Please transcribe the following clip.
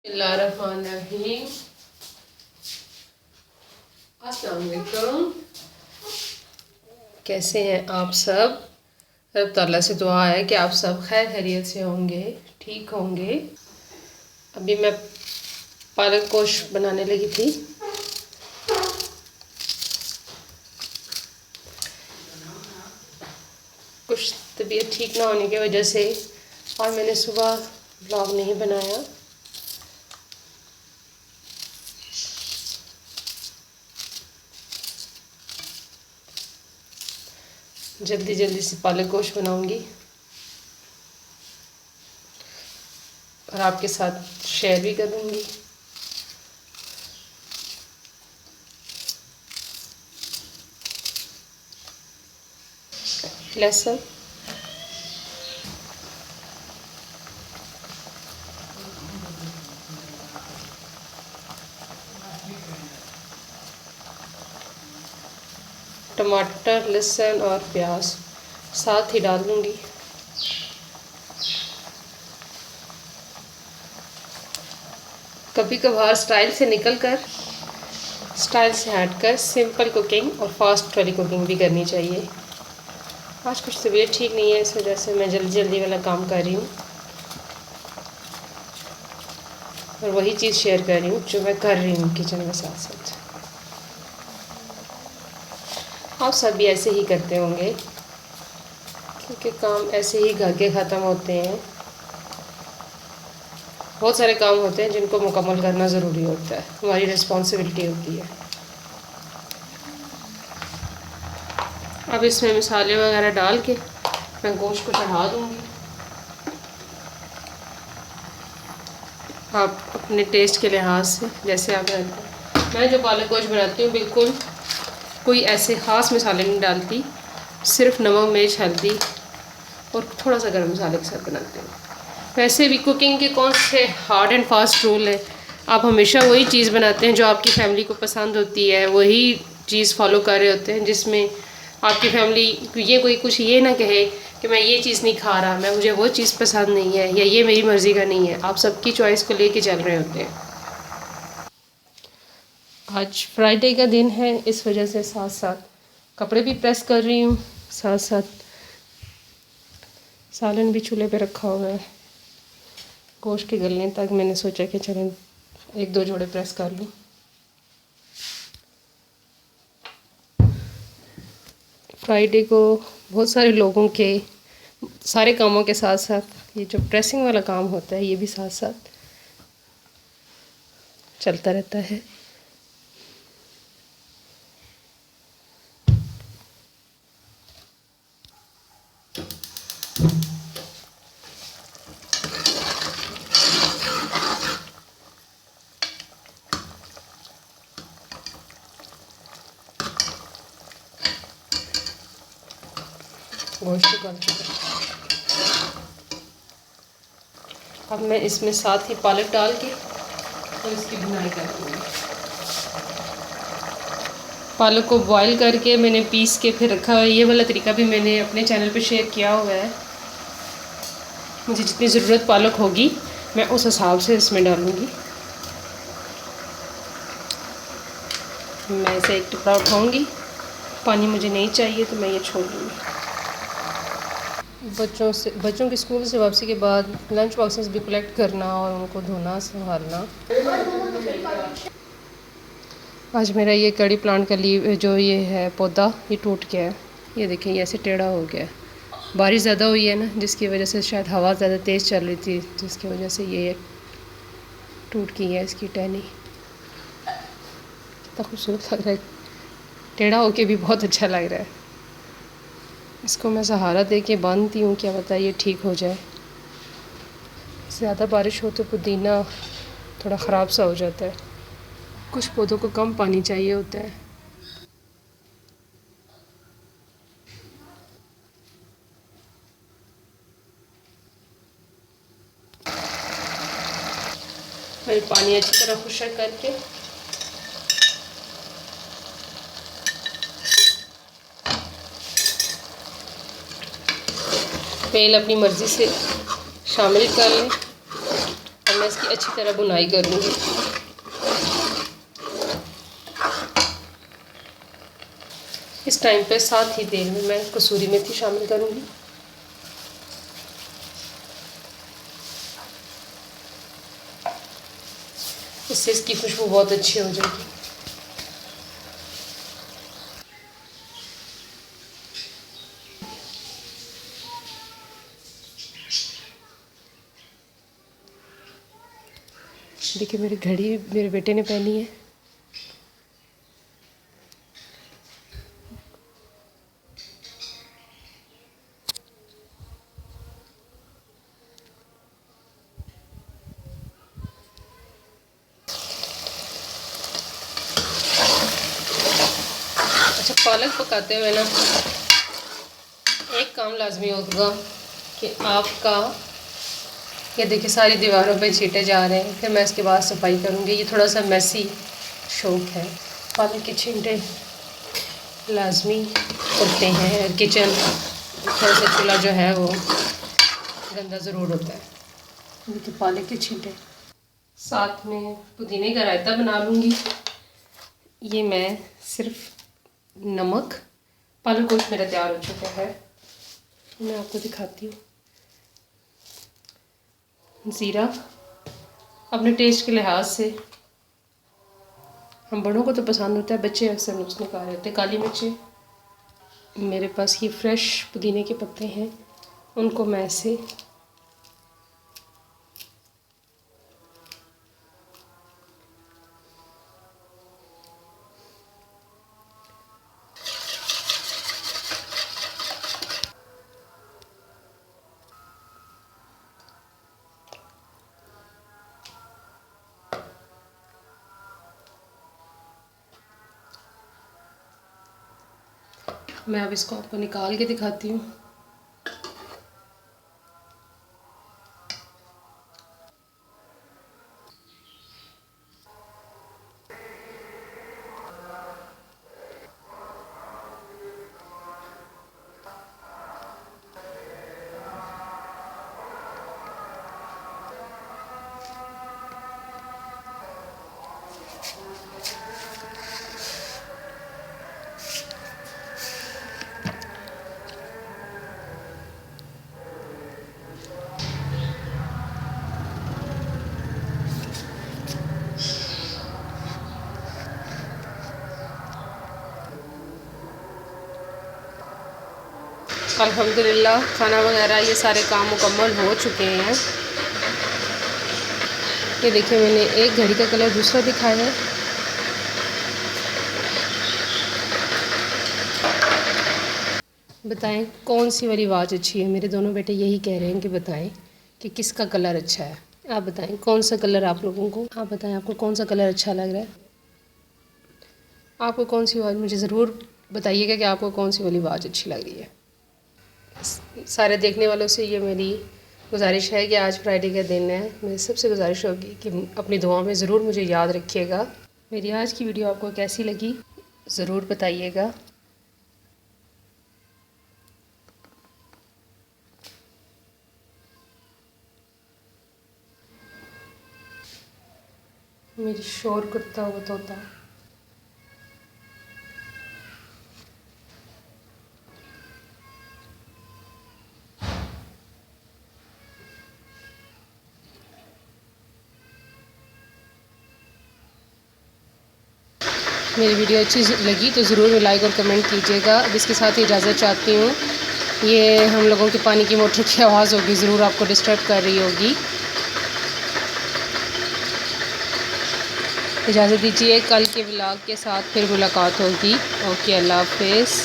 बिस्मिल्लाहिर्रहमानिर्रहीम। अस्सलाम वालेकुम। कैसे हैं आप सब? रब ताला से दुआ है कि आप सब खैर खैरियत से होंगे, ठीक होंगे। अभी मैं पालक गोश्त बनाने लगी थी। कुछ तबीयत ठीक ना होने की वजह से और मैंने सुबह व्लॉग नहीं बनाया। जल्दी जल्दी से पालक गोश्त बनाऊंगी और आपके साथ शेयर भी करूंगी। लहसुन, टमाटर, लहसुन और प्याज साथ ही डाल दूंगी। कभी कभार स्टाइल से हटकर सिंपल कुकिंग और फास्ट वाली कुकिंग भी करनी चाहिए। आज कुछ तबीयत ठीक नहीं है, इस वजह से मैं जल्दी जल्दी वाला काम कर रही हूँ और वही चीज़ शेयर कर रही हूँ जो मैं कर रही हूँ किचन में साथ साथ। आप सब भी ऐसे ही करते होंगे क्योंकि काम ऐसे ही घर के ख़त्म होते हैं। बहुत सारे काम होते हैं जिनको मुकम्मल करना ज़रूरी होता है, हमारी रिस्पॉन्सिबिलिटी होती है। अब इसमें मसाले वगैरह डाल के मैं गोश्त को चढ़ा दूँगी। आप अपने टेस्ट के लिहाज से जैसे आप बनाते हैं। मैं जो पालक गोश्त बनाती हूँ बिल्कुल कोई ऐसे ख़ास मसाले नहीं डालती, सिर्फ नमक, मिर्च, हल्दी और थोड़ा सा गर्म मसाले के साथ बनाती हूँ। वैसे भी कुकिंग के कौन से हार्ड एंड फास्ट रूल है? आप हमेशा वही चीज़ बनाते हैं जो आपकी फैमिली को पसंद होती है, वही चीज़ फॉलो कर रहे होते हैं जिसमें आपकी फैमिली ये कोई कुछ ये ना कहे कि मैं ये चीज़ नहीं खा रहा, मैं मुझे वो चीज़ पसंद नहीं है या ये मेरी मर्ज़ी का नहीं है। आप सबकी चॉइस को लेके चल रहे होते हैं। आज फ्राइडे का दिन है, इस वजह से साथ साथ कपड़े भी प्रेस कर रही हूँ, साथ साथ सालन भी चूल्हे पे रखा हुआ है। गोश्त के गलने तक मैंने सोचा कि चलें एक दो जोड़े प्रेस कर लूँ। फ्राइडे को बहुत सारे लोगों के सारे कामों के साथ साथ ये जो प्रेसिंग वाला काम होता है ये भी साथ साथ चलता रहता है। गोश्त को अब मैं इसमें साथ ही पालक डाल के और इसकी भुनाई कर दूँगी। पालक को बॉईल करके मैंने पीस के फिर रखा हुआ है। ये वाला तरीका भी मैंने अपने चैनल पे शेयर किया हुआ है। मुझे जितनी ज़रूरत पालक होगी मैं उस हिसाब से इसमें डालूँगी। मैं इसे एक टुकड़ा उठाऊँगी, पानी मुझे नहीं चाहिए तो मैं ये छोड़ दूँगी। बच्चों के स्कूल से वापसी के बाद लंच बॉक्सेस भी कलेक्ट करना और उनको धोना संभालना। आज मेरा ये कड़ी प्लांट का लीव जो ये है पौधा ये टूट गया है। ये देखें, ये ऐसे टेढ़ा हो गया है। बारिश ज़्यादा हुई है ना, जिसकी वजह से शायद हवा ज़्यादा तेज़ चल रही थी, जिसकी वजह से ये टूट गई है इसकी टहनी। कितना खूबसूरत लग रहा है, टेढ़ा होके भी बहुत अच्छा लग रहा है। इसको मैं सहारा दे के बांधती हूँ, क्या पता ये ठीक हो जाए। ज़्यादा बारिश हो तो पुदीना थोड़ा ख़राब सा हो जाता है। कुछ पौधों को कम पानी चाहिए होता है। फिर पानी अच्छी तरह खुशक करके तेल अपनी मर्ज़ी से शामिल कर लें। मैं इसकी अच्छी तरह बुनाई करूँगी। इस टाइम पे साथ ही तेल में मैं कसूरी मेथी शामिल करूँगी। इससे इसकी खुशबू बहुत अच्छी हो जाएगी। देखिए मेरी घड़ी मेरे बेटे ने पहनी है। अच्छा, पालक पकाते हुए ना एक काम लाजमी होगा कि आपका, ये देखिए सारी दीवारों पे छींटे जा रहे हैं। फिर मैं इसके बाद सफाई करूँगी। ये थोड़ा सा मैसी शौक है। पालक के छींटे लाजमी होते हैं और किचन थोड़ा सा चूल्हा जो है वो गंदा ज़रूर होता है। देखिए पालक के छींटे, साथ में पुदीने का रायता बना लूँगी। ये मैं सिर्फ नमक, पालक गोश्त मेरा तैयार हो चुका है, मैं आपको दिखाती हूँ। ज़ीरा अपने टेस्ट के लिहाज से, हम बड़ों को तो पसंद होता है, बच्चे अक्सर नुक्स निकाल रहे होते हैं। काली मिर्चें, मेरे पास ये फ्रेश पुदीने के पत्ते हैं, उनको मैं ऐसे मैं अब इसको आपको निकाल के दिखाती हूँ। अल्हम्दुलिल्लाह खाना वगैरह ये सारे काम मुकम्मल हो चुके हैं। ये देखिए मैंने एक घड़ी का कलर दूसरा दिखाया है। बताएं कौन सी वाली आवाज़ अच्छी है। मेरे दोनों बेटे यही कह रहे हैं कि बताएं कि किसका कलर अच्छा है। आप बताएं कौन सा कलर आप लोगों को, आप बताएं आपको कौन सा कलर अच्छा लग रहा है। आपको कौन सी आवाज़, मुझे ज़रूर बताइएगा कि आपको कौन सी वाली आवाज़ अच्छी लग रही है। सारे देखने वालों से ये मेरी गुजारिश है कि आज फ्राइडे का दिन है। मेरी सबसे गुजारिश होगी कि अपनी दुआ में ज़रूर मुझे याद रखिएगा। मेरी आज की वीडियो आपको कैसी लगी ज़रूर बताइएगा। मेरी शोर करता हुआ तोता, मेरी वीडियो अच्छी लगी तो ज़रूर लाइक और कमेंट कीजिएगा। अब इसके साथ ही इजाज़त चाहती हूँ। ये हम लोगों के पानी की मोटर की आवाज़ होगी, ज़रूर आपको डिस्टर्ब कर रही होगी। इजाज़त दीजिए, कल के व्लॉग के साथ फिर मुलाकात होगी। ओके, अल्लाह हाफ़िज़।